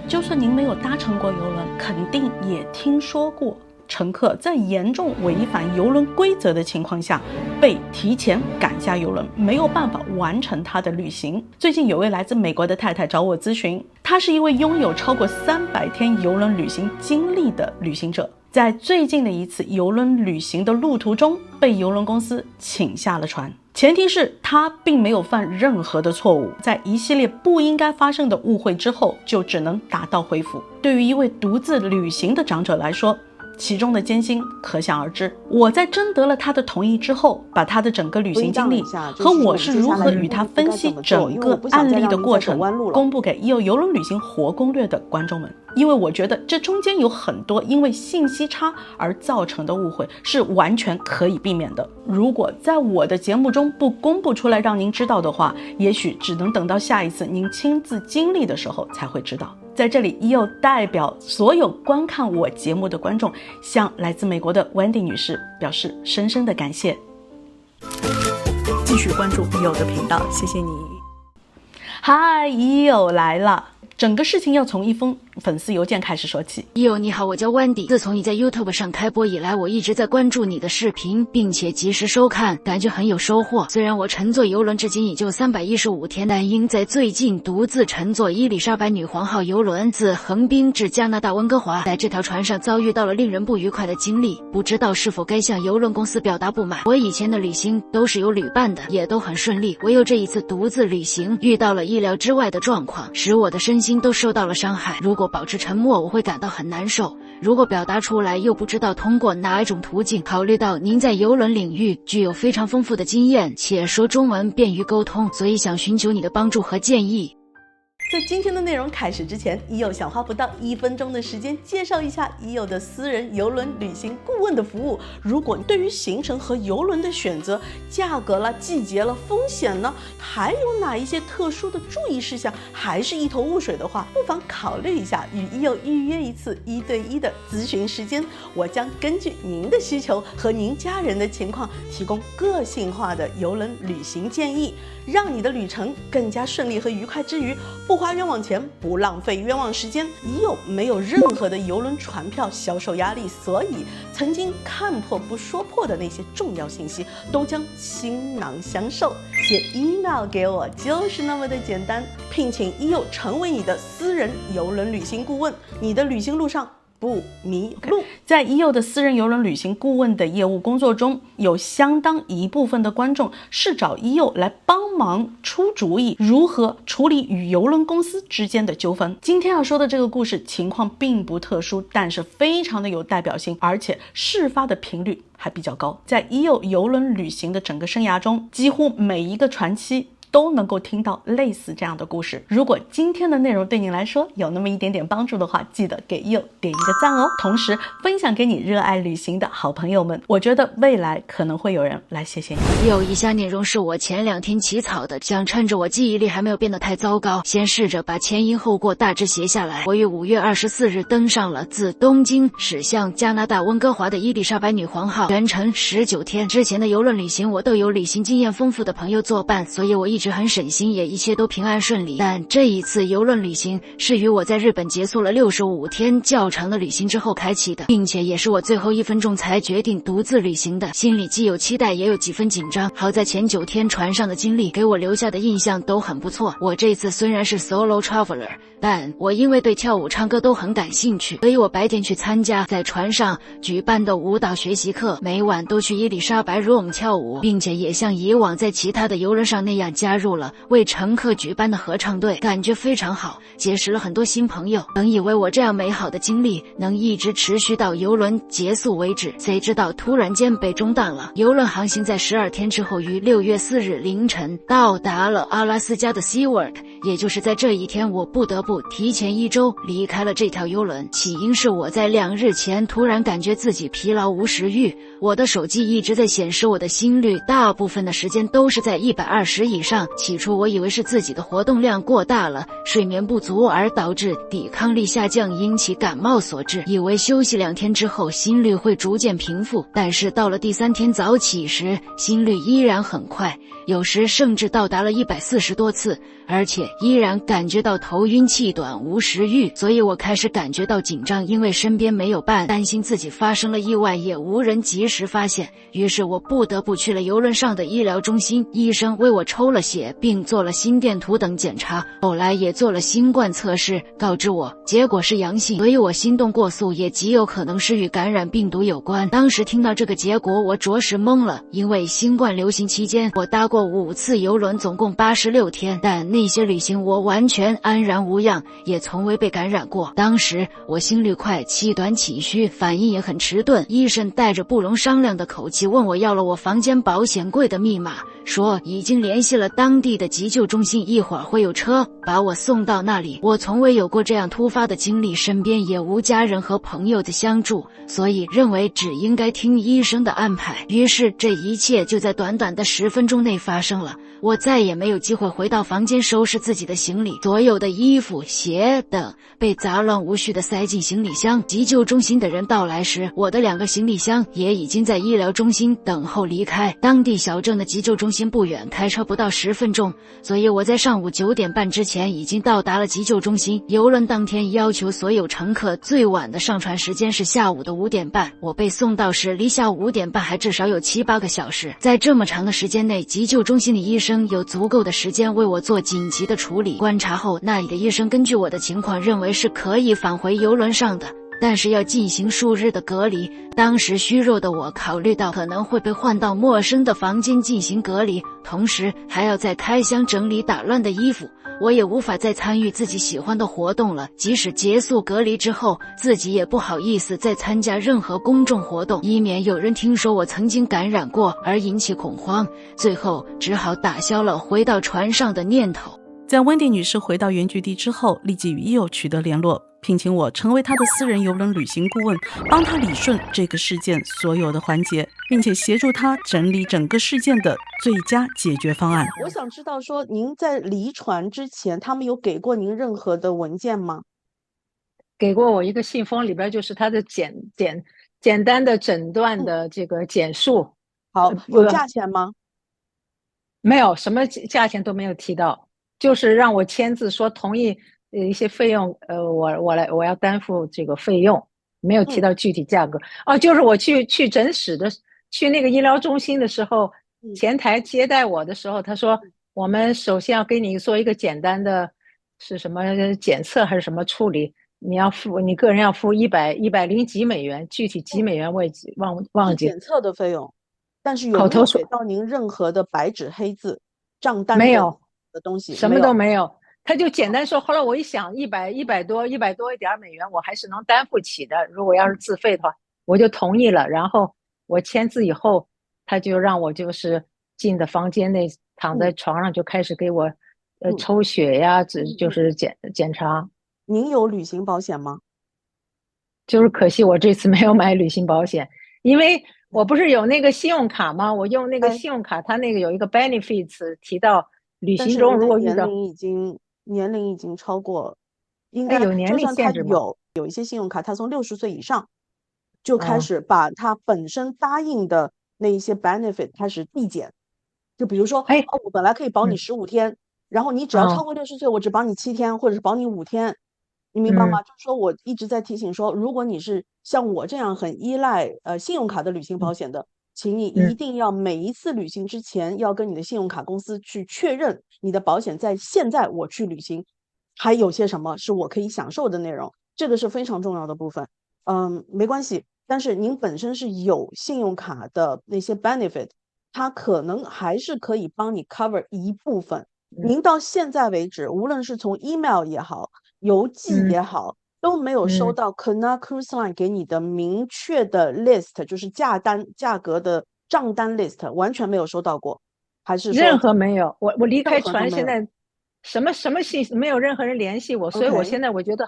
就算您没有搭乘过邮轮，肯定也听说过乘客在严重违反邮轮规则的情况下被提前赶下邮轮，没有办法完成他的旅行。最近有位来自美国的太太找我咨询，她是一位拥有超过300天邮轮旅行经历的旅行者，在最近的一次邮轮旅行的路途中被邮轮公司请下了船，前提是他并没有犯任何的错误，在一系列不应该发生的误会之后就只能打道回府。对于一位独自旅行的长者来说，其中的艰辛可想而知。我在征得了他的同意之后，把他的整个旅行经历和我是如何与他分析整个案例的过程公布给邮轮旅行活攻略的观众们，因为我觉得这中间有很多因为信息差而造成的误会是完全可以避免的。如果在我的节目中不公布出来让您知道的话，也许只能等到下一次您亲自经历的时候才会知道。在这里又代表所有观看我节目的观众，向来自美国的 Wendy 女士表示深深的感谢。继续关注EO的频道，谢谢你。嗨，EO来了。整个事情要从一封粉丝邮件开始说起。EO你好，我叫 Wendy。自从你在 YouTube 上开播以来，我一直在关注你的视频，并且及时收看，感觉很有收获。虽然我乘坐邮轮至今已就315天，但因在最近独自乘坐伊丽莎白女皇号邮轮自横滨至加拿大温哥华，在这条船上遭遇到了令人不愉快的经历，不知道是否该向邮轮公司表达不满。我以前的旅行都是有旅伴的，也都很顺利，唯有这一次独自旅行遇到了意料之外的状况，使我的身心都受到了伤害。如果保持沉默，我会感到很难受；如果表达出来，又不知道通过哪一种途径。考虑到您在邮轮领域具有非常丰富的经验，且说中文便于沟通，所以想寻求你的帮助和建议。在今天的内容开始之前，EO想花不到1分钟的时间介绍一下EO的私人邮轮旅行顾问的服务。如果对于行程和邮轮的选择、价格了、季节了、风险呢，还有哪一些特殊的注意事项，还是一头雾水的话，不妨考虑一下与EO预约一次1对1的咨询时间。我将根据您的需求和您家人的情况，提供个性化的邮轮旅行建议，让你的旅程更加顺利和愉快之余，不花冤枉钱，不浪费冤枉时间。EO没有任何的邮轮船票销售压力，所以曾经看破不说破的那些重要信息都将倾囊相授。写 email 给我就是那么的简单，聘请EO成为你的私人邮轮旅行顾问，你的旅行路上不迷路。在EO的私人邮轮旅行顾问的业务工作中，有相当一部分的观众是找EO来帮忙出主意，如何处理与邮轮公司之间的纠纷。今天要说的这个故事情况并不特殊，但是非常的有代表性，而且事发的频率还比较高。在EO邮轮旅行的整个生涯中，几乎每一个船期都能够听到类似这样的故事。如果今天的内容对您来说有那么一点点帮助的话，记得给EO点一个赞哦，同时分享给你热爱旅行的好朋友们，我觉得未来可能会有人来谢谢你。有以下内容是我前2天起草的，想趁着我记忆力还没有变得太糟糕，先试着把前因后果大致写下来。我于5月24日登上了自东京驶向加拿大温哥华的伊丽莎白女皇号，全程19天。之前的邮轮旅行我都有旅行经验丰富的朋友作伴，所以我一直很省心，也一切都平安顺利。但这一次邮轮旅行是于我在日本结束了65天较长的旅行之后开启的，并且也是我最后1分钟才决定独自旅行的，心里既有期待也有几分紧张。好在前9天船上的经历给我留下的印象都很不错。我这次虽然是 solo traveler， 但我因为对跳舞唱歌都很感兴趣，所以我白天去参加在船上举办的舞蹈学习课，每晚都去伊丽莎白 room 跳舞，并且也像以往在其他的邮轮上那样加入了为乘客举办的合唱队，感觉非常好，结识了很多新朋友。本以为我这样美好的经历能一直持续到邮轮结束为止，谁知道突然间被中断了。邮轮航行在12天之后于6月4日凌晨到达了阿拉斯加的 Seward， 也就是在这一天我不得不提前1周离开了这条邮轮。起因是我在2日前突然感觉自己疲劳无食欲，我的手机一直在显示我的心率大部分的时间都是在120以上，上。起初我以为是自己的活动量过大了，睡眠不足而导致抵抗力下降，引起感冒所致，以为休息2天之后心率会逐渐平复。但是到了第3天早起时，心率依然很快，有时甚至到达了140多次，而且依然感觉到头晕气短无食欲。所以我开始感觉到紧张，因为身边没有伴，担心自己发生了意外也无人及时发现。于是我不得不去了邮轮上的医疗中心，医生为我抽了血并做了心电图等检查，后来也做了新冠测试，告知我结果是阳性。所以我心动过速也极有可能是与感染病毒有关。当时听到这个结果我着实懵了，因为新冠流行期间我搭过5次邮轮，总共86天，但那些旅行我完全安然无恙，也从未被感染过。当时我心率快，气短气虚，反应也很迟钝。医生带着不容商量的口气问我要了我房间保险柜的密码，说已经联系了当地的急救中心，一会儿会有车把我送到那里。我从未有过这样突发的经历，身边也无家人和朋友的相助，所以认为只应该听医生的安排。于是这一切就在短短的10分钟内发生了。我再也没有机会回到房间收拾自己的行李，所有的衣服、鞋等被杂乱无序地塞进行李箱。急救中心的人到来时，我的2个行李箱也已经在医疗中心等候离开。当地小镇的急救中心不远，开车不到10分钟，所以我在上午9点半之前已经到达了急救中心。邮轮当天要求所有乘客最晚的上船时间是下午的5点半，我被送到时离下午5点半还至少有7、8个小时。在这么长的时间内，急救中心的医生有足够的时间为我做紧急的处理。观察后，那里的医生根据我的情况认为是可以返回邮轮上的，但是要进行数日的隔离。当时虚弱的我考虑到可能会被换到陌生的房间进行隔离，同时还要再开箱整理打乱的衣服，我也无法再参与自己喜欢的活动了。即使结束隔离之后，自己也不好意思再参加任何公众活动，以免有人听说我曾经感染过而引起恐慌。最后只好打消了回到船上的念头。在温蒂女士回到原居地之后，立即与伊友取得联络，聘请我成为她的私人邮轮旅行顾问，帮她理顺这个事件所有的环节，并且协助她整理整个事件的最佳解决方案。我想知道说，您在离船之前，他们有给过您任何的文件吗？给过我一个信封，里边就是他的简单的诊断的这个简述。好，有价钱吗？没有，什么价钱都没有提到，就是让我签字说同意一些费用，我要担负这个费用，没有提到具体价格。就是我去诊室的，去那个医疗中心的时候，前台接待我的时候，他说我们首先要给你做一个简单的是什么检测还是什么处理，你个人要付100几美元，具体几美元我也忘记。检测的费用，但是有没有给到您任何的白纸黑字账单没有的东西？什么都没有。他就简单说，后来我一想100多一点美元我还是能担负起的，如果要是自费的话，我就同意了。然后我签字以后，他就让我就是进的房间内，躺在床上就开始给我抽血呀，就是检查。您有旅行保险吗？就是可惜我这次没有买旅行保险，因为我不是有那个信用卡吗？我用那个信用卡，它那个有一个 benefits 提到旅行中如果遇到年龄已经超过，应该有年龄限制吗？有一些信用卡，它从60岁以上就开始把它本身答应的那一些 benefit 开始递减。就比如说，我本来可以保你15天，然后你只要超过60岁，我只保你7天，或者是保你5天。你明白吗？就是说我一直在提醒说，如果你是像我这样很依赖信用卡的旅行保险的，请你一定要每一次旅行之前要跟你的信用卡公司去确认你的保险在现在我去旅行还有些什么是我可以享受的内容，这个是非常重要的部分。没关系，但是您本身是有信用卡的那些 benefit， 它可能还是可以帮你 cover 一部分。您到现在为止，无论是从 email 也好，邮寄也好，都没有收到 Cunard Cruise Line 给你的明确的 list， 就是价格的账单 list， 完全没有收到过，还是说任何没有？我离开船什么信息，没有任何人联系我，所以我 OK，现在我觉得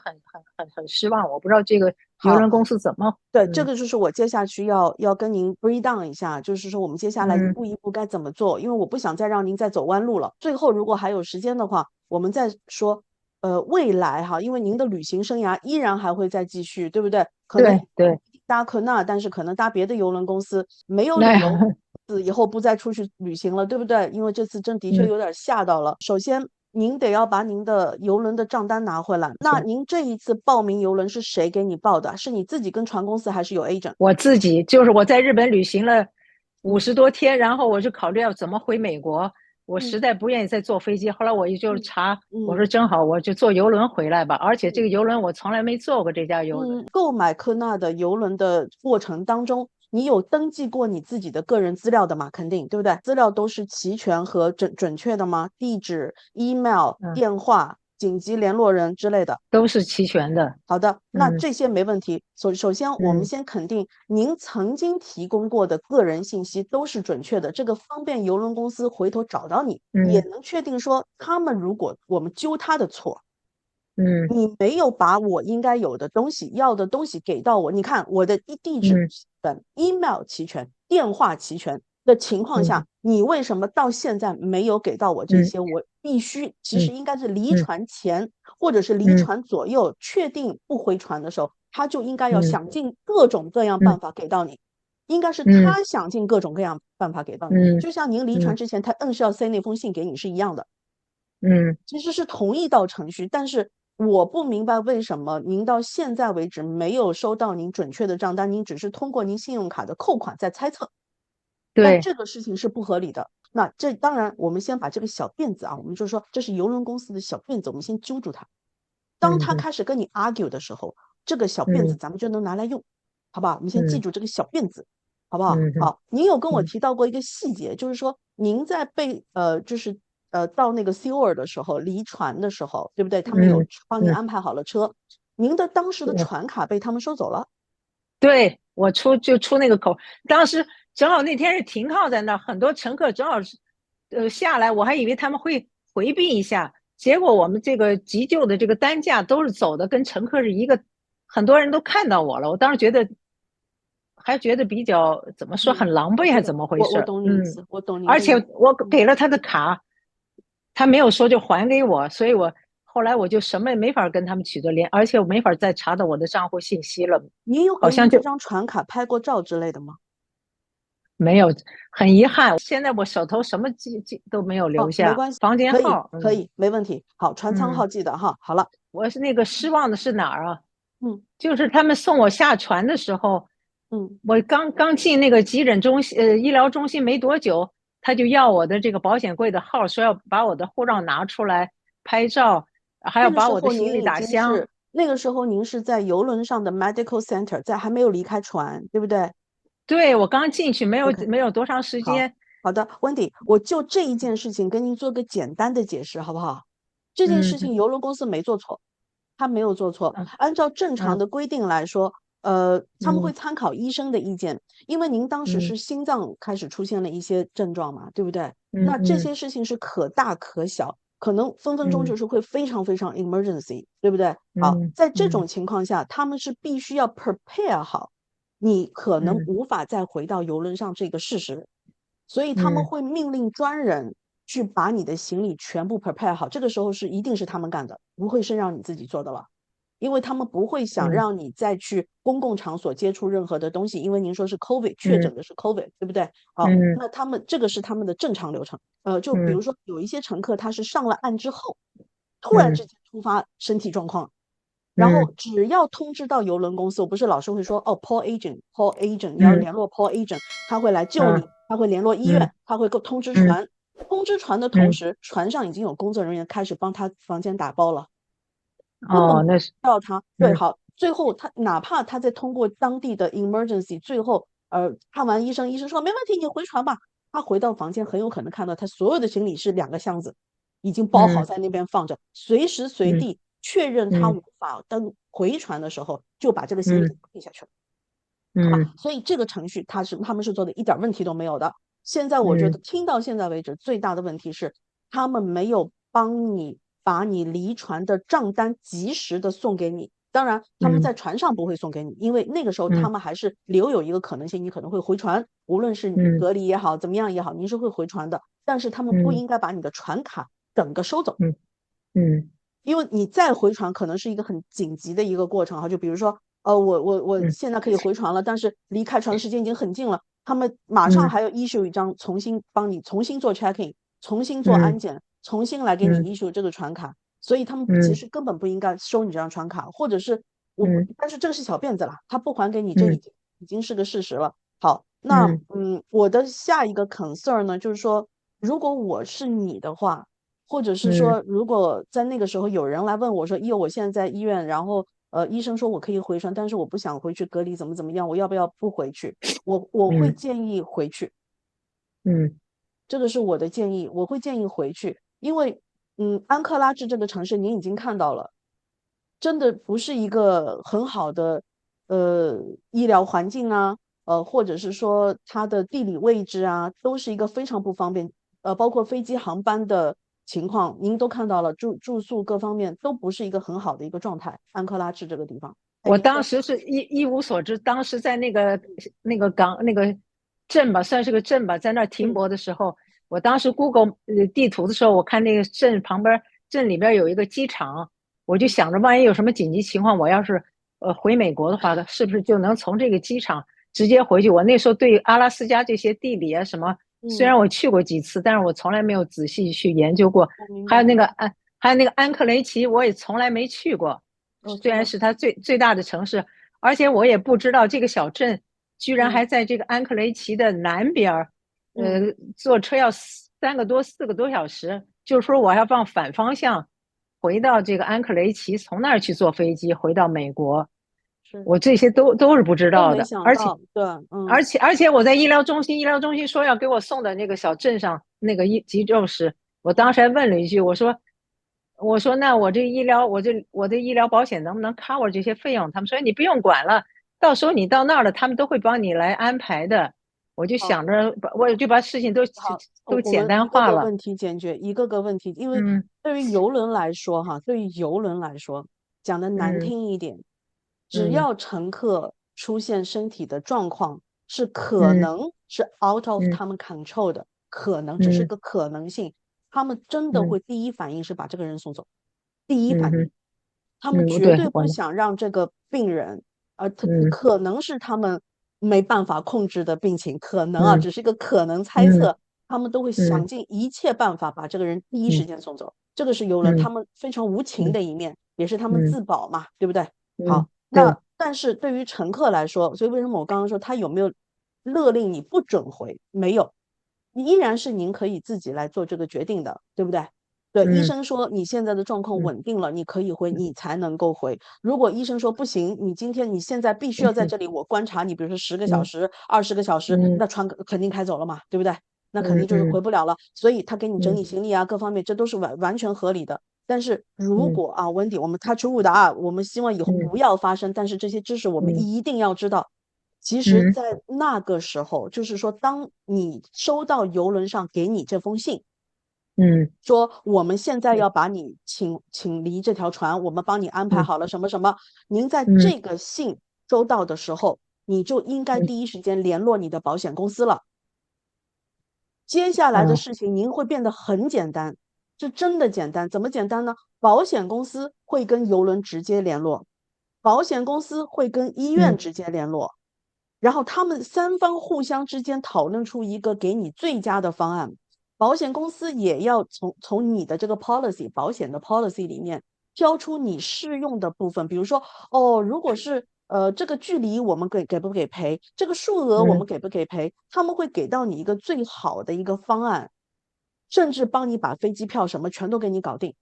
很失望，我不知道这个邮好，轮公司怎么，对，这个就是我接下去要跟您 break down 一下，就是说我们接下来一嗯步一步该怎么做，因为我不想再让您再走弯路了。最后如果还有时间的话，我们再说，未来哈，因为您的旅行生涯依然还会再继续，对不对？可能对，搭科纳，但是可能搭别的邮轮公司，没有理由那以后不再出去旅行了，对不对？因为这次真的确嗯有点吓到了。首先，您得要把您的邮轮的账单拿回来。那您这一次报名邮轮是谁给你报的？是你自己跟船公司，还是有 agent？我自己就是我在日本旅行了嗯50多天，然后我就考虑要怎么回美国，我嗯实在不愿意再坐飞机，后来我也就嗯查，我嗯说正好我就坐邮轮回来吧，而且这嗯个邮轮我从来没坐过这家邮轮。购买科纳的邮轮的过程当中，你有登记过你自己的个人资料的吗？肯定，对不对？资料都是齐全和准确的吗？地址、email、嗯，电话、紧急联络人之类的。都是齐全的。好的，那嗯这些没问题。首先，我们嗯先肯定您曾经提供过的个人信息都是准确的，这个方便邮轮公司回头找到你，也嗯能确定说他们如果我们揪他的错，嗯你没有把我应该有的东西、要的东西给到我。你看我的地址嗯本、email 齐全、电话齐全的情况下，嗯你为什么到现在没有给到我这嗯些？我必须其实嗯应该是离嗯船前或者是离嗯船左右确定不回船的时候，他就应该要嗯想尽各种各样办嗯法给到你。应该是嗯他想尽各种各样办法给到你，嗯就像您离船嗯之前，他硬是要塞那封信给你是一样的。嗯其实是同一道程序，但是我不明白为什么您到现在为止没有收到您准确的账单，您只是通过您信用卡的扣款在猜测，但对，这个事情是不合理的。那这当然，我们先把这个小辫子啊，我们就说这是邮轮公司的小辫子，我们先揪住它。当他嗯嗯开始跟你 argue 的时候，这个小辫子嗯咱们就能拿来用，好不好？我们先记嗯住这个小辫子，好不好？嗯嗯好，您有跟我嗯提到过一个细节，就是说您在就是到那个 Seoul 的时候，离船的时候，对不对？他们有嗯嗯，帮您安排好了车，您的当时的对船卡被他们收走了。对，我出那个口，当时正好那天是停靠在那儿，很多乘客正好是下来，我还以为他们会回避一下，结果我们这个急救的这个担架都是走的跟乘客是一个，很多人都看到我了，我当时还觉得比较怎么说很狼狈，还我知道，怎么回我事？嗯，懂你意思，我懂您而且的意思。我给了他的卡，他没有说就还给我，所以我后来我就什么也没法跟他们取得联，而且我没法再查到我的账户信息了，您有给好像就你这张船卡拍过照之类的吗？没有，很遗憾，现在我手头什么记都没有留哦，没下，关系，房间可以，号，可以，没问题。好，船舱号记得哈。好了，我是那个失望的是哪儿啊？嗯就是他们送我下船的时候，嗯，我刚进那个急诊中心，医疗中心没多久，他就要我的这个保险柜的号，说要把我的护照拿出来拍照，还要那个把时候您我的行李打箱。那个时候您是在游轮上的 medical center，在还没有离开船，对不对对，我刚进去没有？OK，没有多长时好间。好的，Wendy，我就这一件事情跟您做个简单的解释，好不好？这件事嗯情邮轮公司没做错，他没有做错。嗯按照正常嗯的规定来说，他们会嗯参考医生的意见，因为您当时是嗯心脏开始出现了一些症状嘛，对不对？那这嗯嗯些事情是可大可小，可能分分钟就嗯是会非常非常 emergency，对不对？好，嗯在这种嗯情况下，他们是必须要 prepare 好，你可能嗯无法再回到游轮上这个事实，所以他们嗯会命令专人去把你的行李全部 prepare 好，这个时候一定是他们干的，不会是让你自己做的了。因为他们不会想嗯让你再去公共场所接触任何的东西，因为您说是 COVID 确嗯诊的是 COVID，对不对？好，嗯那这个是他们的正常流程。就比如嗯说有一些乘客他是上了岸之后，突然之嗯间突发身体状况，然后嗯只要通知到邮轮公司，我不是老是会说哦，call agent，call agent，你要嗯联络 call agent，他会来救你，嗯他会联络医院，他会通知嗯船。通知船的同嗯，时，船上已经有工作人员开始帮他房间打包了。根本哦，不那是，到他。对，嗯好，最后他哪怕他在通过当地的 emergency，最后看完医生，医生说没问题，你回船吧。他回到房间，很有可能看到他所有的行李是2个箱子，已经包好嗯在那边放着，随时随嗯地确认他嗯无法回船的时候，就把这个行李嗯退下去了。好吧，嗯所以这个程序他们是做的一点问题都没有的。现在我觉得嗯听到现在为止最大的问题是，他们没有帮你把你离船的账单及时的送给你。当然，他们在船上不会送给你，因为那个时候他们还是留有一个可能性，你可能会回船，无论是你隔离也好，怎么样也好，您是会回船的。但是他们不应该把你的船卡整个收走，因为你再回船可能是一个很紧急的一个过程哈。就比如说，我现在可以回船了，但是离开船的时间已经很近了，他们马上还要 issue 一张帮你重新做 check in， 重新做安检，重新来给你 issue 这个船卡。所以他们其实根本不应该收你这张船卡，或者是但是这个是小辫子了，他不还给你，这已经是个事实了。好，那我的下一个 concern 呢，就是说，如果我是你的话，或者是说，如果在那个时候有人来问我说，我现在在医院，然后医生说我可以回船，但是我不想回去隔离，怎么样，我要不要不回去？我会建议回去，这个是我的建议，我会建议回去，因为安克拉治这个城市您已经看到了，真的不是一个很好的医疗环境啊，或者是说它的地理位置啊，都是一个非常不方便，包括飞机航班的情况，您都看到了，住宿各方面都不是一个很好的一个状态。安克拉治这个地方，我当时是一无所知，当时在那个港那个镇吧，算是个镇吧，在那儿停泊的时候，我当时 Google 地图的时候，我看那个镇旁边，镇里边有一个机场，我就想着万一有什么紧急情况，我要是回美国的话，是不是就能从这个机场直接回去？我那时候对阿拉斯加这些地理啊什么，虽然我去过几次，但是我从来没有仔细去研究过。还有那个安克雷奇，我也从来没去过。虽然是它最大的城市，而且我也不知道这个小镇居然还在这个安克雷奇的南边，坐车要4个多小时，就是说我要放反方向回到这个安克雷奇，从那儿去坐飞机回到美国。我这些都是不知道的，而且我在医疗中心说要给我送到那个小镇上那个急救室，我当时还问了一句，我说那我的医疗保险能不能 cover 这些费用？他们说你不用管了，到时候你到那儿了，他们都会帮你来安排的。我就想着，我就把事情都简单化了。一个个问题解决，一个个问题，因为对于邮轮来说，讲的难听一点，只要乘客出现身体的状况是可能是 out of 他们 control 的，可能只是个可能性。他们真的会第一反应是把这个人送走，第一反应，他们绝对不想让这个病人，可能是他们没办法控制的病情，可能啊，只是一个可能猜测，他们都会想尽一切办法把这个人第一时间送走。这个是邮轮他们非常无情的一面，也是他们自保嘛，对不对？好，那但是对于乘客来说，所以为什么我刚刚说他有没有勒令你不准回？没有。依然是您可以自己来做这个决定的，对不对？对，医生说你现在的状况稳定了，你可以回，你才能够回。如果医生说不行，你现在必须要在这里，我观察你，比如说10个小时、20个小时，那船肯定开走了嘛，对不对？那肯定就是回不了了。所以他给你整理行李啊，各方面这都是完全合理的。但是如果啊，温迪，我们 touch wood 啊，我们希望以后不要发生，但是这些知识我们一定要知道。其实在那个时候，就是说当你收到邮轮上给你这封信，说我们现在要把你请离这条船，我们帮你安排好了什么什么，您在这个信收到的时候，你就应该第一时间联络你的保险公司了。接下来的事情您会变得很简单，是真的简单。怎么简单呢？保险公司会跟邮轮直接联络，保险公司会跟医院直接联络，然后他们3方互相之间讨论出一个给你最佳的方案。保险公司也要从你的这个 policy 保险的 policy 里面挑出你适用的部分，比如说如果是这个距离我们给不给赔，这个数额我们给不给赔，他们会给到你一个最好的一个方案，甚至帮你把飞机票什么全都给你搞定，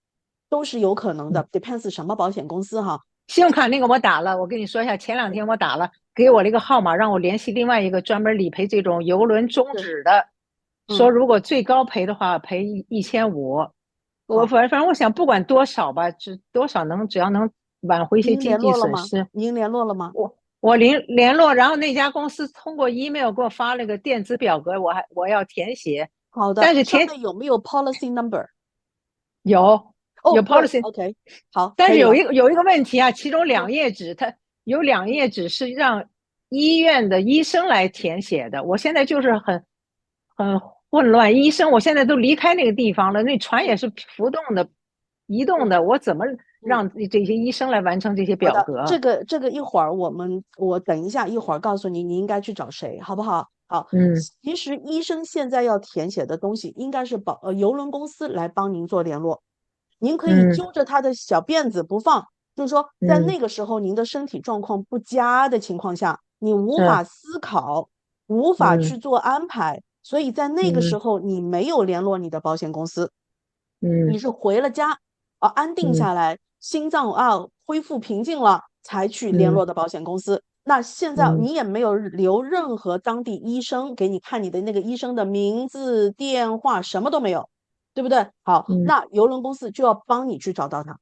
都是有可能的。depends 什么保险公司哈。信用卡那个我打了，我跟你说一下，前2天我打了，给我了一个号码，让我联系另外一个专门理赔这种邮轮终止的，说如果最高赔的话赔1500。我反正我想不管多少吧，多少只要能挽回一些经济损失。您联络了吗？我联络，然后那家公司通过 email 给我发了个电子表格，我要填写。好的，但是上面有没有 policy number？ 有。有哦，对 policy， ，OK，好，但是可以了。有一个问题啊，其中2页纸它有2页纸是让医院的医生来填写的，我现在就是很混乱。医生，我现在都离开那个地方了，那船也是浮动的、移动的，我怎么嗯，让这些医生来完成这些好的，表格？这个一会儿我等一下一会儿告诉你，你应该去找谁，好不好？好，嗯其实医生现在要填写的东西，应该是邮轮公司来帮您做联络，您可以嗯揪着他的小辫子不放，就是说在嗯，那个时候您的身体状况不佳的情况下，你无是，法思考，无法嗯去做安排，所以在那个时嗯候你没有联络你的保险公司，你嗯是回了家安定嗯下来，心脏恢复平静了，才去联嗯络的保险公司。那现在嗯你也没有留任何当地医生给你看你的那个医生的名字、电话，什么都没有，对不对？好，嗯那邮轮公司就要帮你去找到他，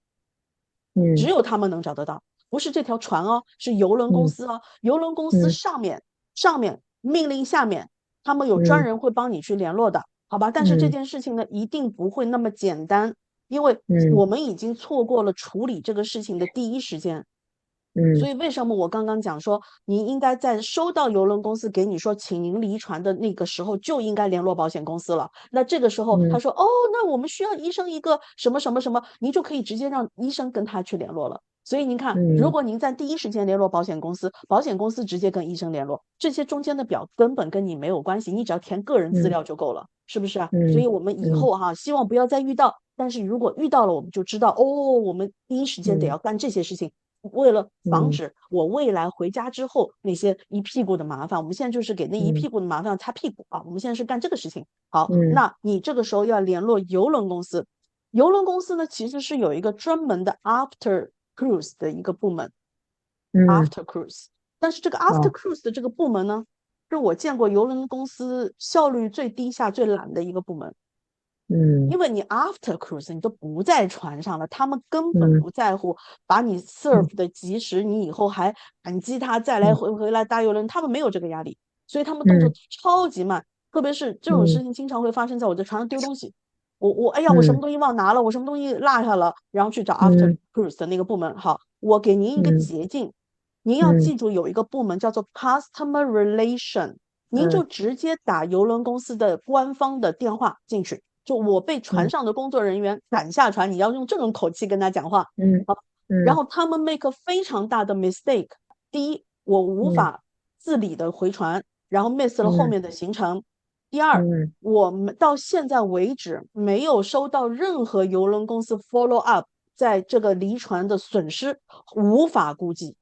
只嗯有他们能找得到，不是这条船哦，是邮轮公嗯司哦。邮轮公司嗯上面命令下面，他们有专嗯人会帮你去联络的，好吧？但是这嗯件事情呢，一定不会那么简单，因为嗯我们已经错过了处理这个事情的第一时间。所嗯以为什么我刚刚讲说，您应该在收到邮轮公司给你说请您离船的那个时候就应该联络保险公司了。那这个时候他嗯说，哦，那我们需要医生一个什么什么什么，您就可以直接让医生跟他去联络了。所以您看，如嗯果您在第一时间联络保险公司，保险公司直接跟医生联络，这些中间的表根本跟你没有关系，你只要填个人资嗯料就够了，是不是啊？所以嗯我们以嗯后希望不要再遇到。但是如果遇到了，我们就知道，哦，我们第一时间得嗯要干这些事情，为了防嗯止我未来回家之后那些一屁股的麻烦，我们现在就是给那一嗯屁股的麻烦擦屁股啊！我们现在是干这个事情。好，嗯那你这个时候要联络邮轮公司，邮轮公司呢其实是有一个专门的 after cruise 的一个部门嗯，，after cruise。但是这个 after 哦，cruise 的这个部门呢，是我见过邮轮公司效率最低下、最懒的一个部门。嗯因为你 after cruise 你都不在船上了，他们根本嗯不在乎把你 serve 嗯的及时，你以后还感激他再来嗯回来搭邮轮，他们没有这个压力，所以他们动作嗯超级慢。特别是这种事嗯情经常会发生在我在船上丢东西，我哎呀，我什么嗯东西忘拿了，我什么东西落下了，然后去找 after 嗯 cruise 的那个部门。好，我给您一个嗯捷径，您要嗯记住有一个部门叫做 customer relation，您就嗯直接打邮轮公司的官方的电话进去。就我被船嗯上的工作人员赶下船，你要用这种口气跟他讲话，嗯好，然嗯后他们 make a 非常大的 mistake。第一，我无嗯法自理的回船，然后 miss 了后嗯面的行程。第二，嗯我们到现在为止没有收到任何邮轮公司 follow up 在这个离船的损失，无法估计，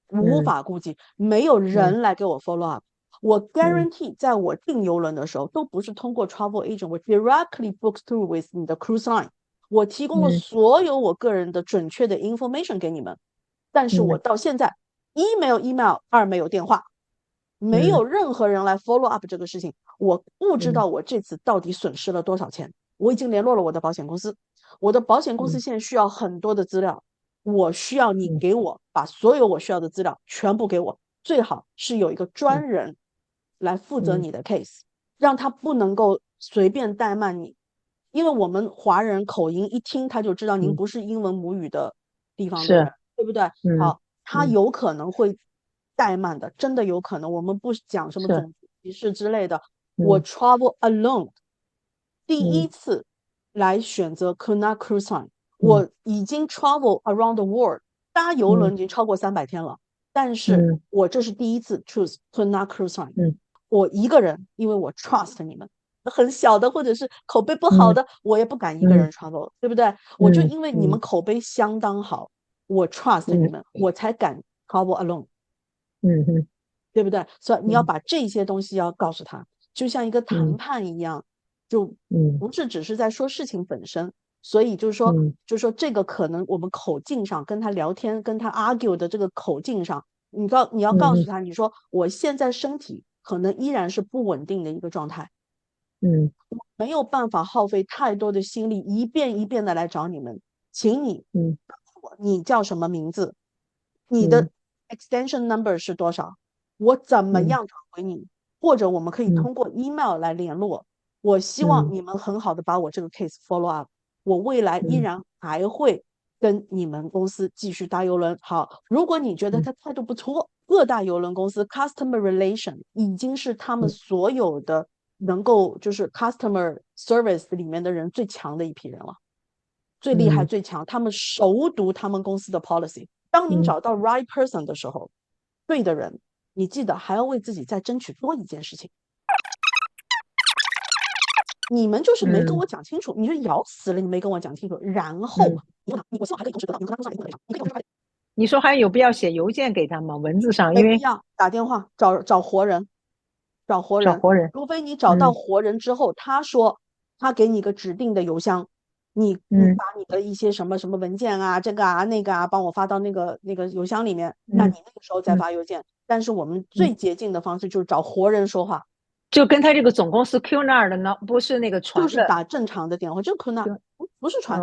无嗯法估计，没有嗯人来给我 follow up。我 嗯 guarantee 在我订邮轮的时候，都不是通过 travel agent，我 directly book through with 你的 cruise line，我提供了嗯所有我个人的准确的 information 给你们，但是我嗯到现在一没有 email，二没有电话，没有嗯任何人来 follow up 这个事情，我不知嗯道我这次到底损失了多少钱。我已经联络了我的保险公司，我的保险公司嗯现在需要很多的资料，我需要你嗯给我把所有我需要的资料全部给我，最好是有一个专人来负责嗯你的 case，让他不能够随便怠慢你，因为我们华人口音一听他就知道您嗯，不是英文母语的地方的是，人，对不对？嗯好，他嗯有可能会怠慢的，真的有可能。我们不讲什么是，种族歧视之类的。我 嗯 travel alone，第一嗯次来选择 Kuna Cruise Line，嗯我已经 travel around the world，搭邮轮嗯已经超过300天了，但是嗯我这是第一次 choose Kuna Cruise Line，嗯我一个人，因为我 trust 你们。很小的或者是口碑不好嗯的，我也不敢一个嗯人 travel，对不对？我就嗯因为你们嗯口碑相当好，我 trust 你嗯们，我才敢 travel alone。嗯嗯对不对？所以你要嗯把这些东西要告诉他，就像一个谈嗯判一样，就嗯不是只是在说事情本身。所以就是说，嗯就是说这个可能我们口径上跟他聊天、跟他 argue 的这个口径上，你要告诉嗯他，你说我现在身体可能依然是不稳定的一个状态，嗯没有办法耗费太多的心力一遍一遍的来找你们，请你嗯告诉我你叫什么名字，你的嗯 extension number 是多少，我怎么嗯样找回你，或者我们可以嗯通过 email 来联络。我希望嗯你们很好的把我这个 case follow up。我未来依然还会跟你们公司继续搭邮轮。好，如果你觉得他态度不错，各大邮轮公司 customer relation 已经是他们所有的能够就是 customer service 里面的人最强的一批人了，最厉害最强，他们熟读他们公司的 policy。当您找到 right person 的时候，对的人，你记得还要为自己再争取多一件事情。你们就是没跟我讲清楚，你就咬死了，你没跟我讲清楚。然后，我希望还可以同时得到，你可以同时你说还有必要写邮件给他吗？文字上，没因为必要打电话找活人，找活人。除非你找到活人之后，他说他给你个指定的邮箱，你把你的一些什么什么文件啊，这个啊那个啊，帮我发到那个邮箱里面，那你那个时候再发邮件。但是我们最捷径的方式就是找活人说话。就跟他这个总公司 Q 那儿的呢，不是那个船的，就是打正常的电话，就 Q 那不是船，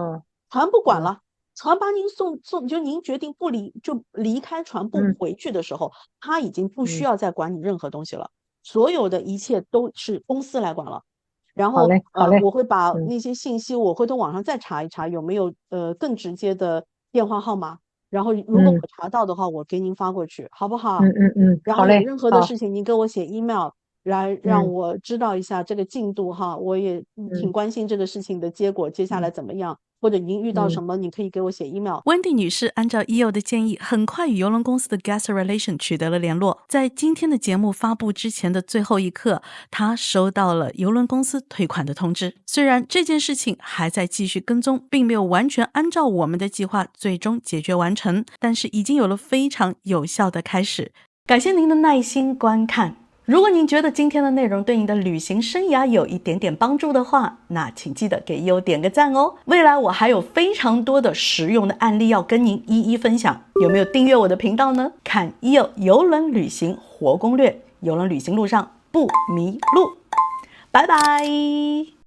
船不管了，船把您送，就您决定离开船不回去的时候，他已经不需要再管你任何东西了，所有的一切都是公司来管了。然后我会把那些信息，我回头网上再查一查有没有更直接的电话号码，然后如果我查到的话，我给您发过去，好不好？然后有任何的事情，您给我写 email。让我知道一下这个进度哈，我也挺关心这个事情的结果，接下来怎么样，或者您遇到什么，你可以给我写 email。温蒂女士按照 EO 的建议，很快与邮轮公司的 Guest Relation 取得了联络。在今天的节目发布之前的最后一刻，她收到了邮轮公司退款的通知。虽然这件事情还在继续跟踪，并没有完全按照我们的计划最终解决完成，但是已经有了非常有效的开始。感谢您的耐心观看。如果您觉得今天的内容对您的旅行生涯有一点点帮助的话，那请记得给EO点个赞哦。未来我还有非常多的实用的案例要跟您一一分享，有没有订阅我的频道呢？看EO邮轮旅行活攻略，邮轮旅行路上不迷路。拜拜。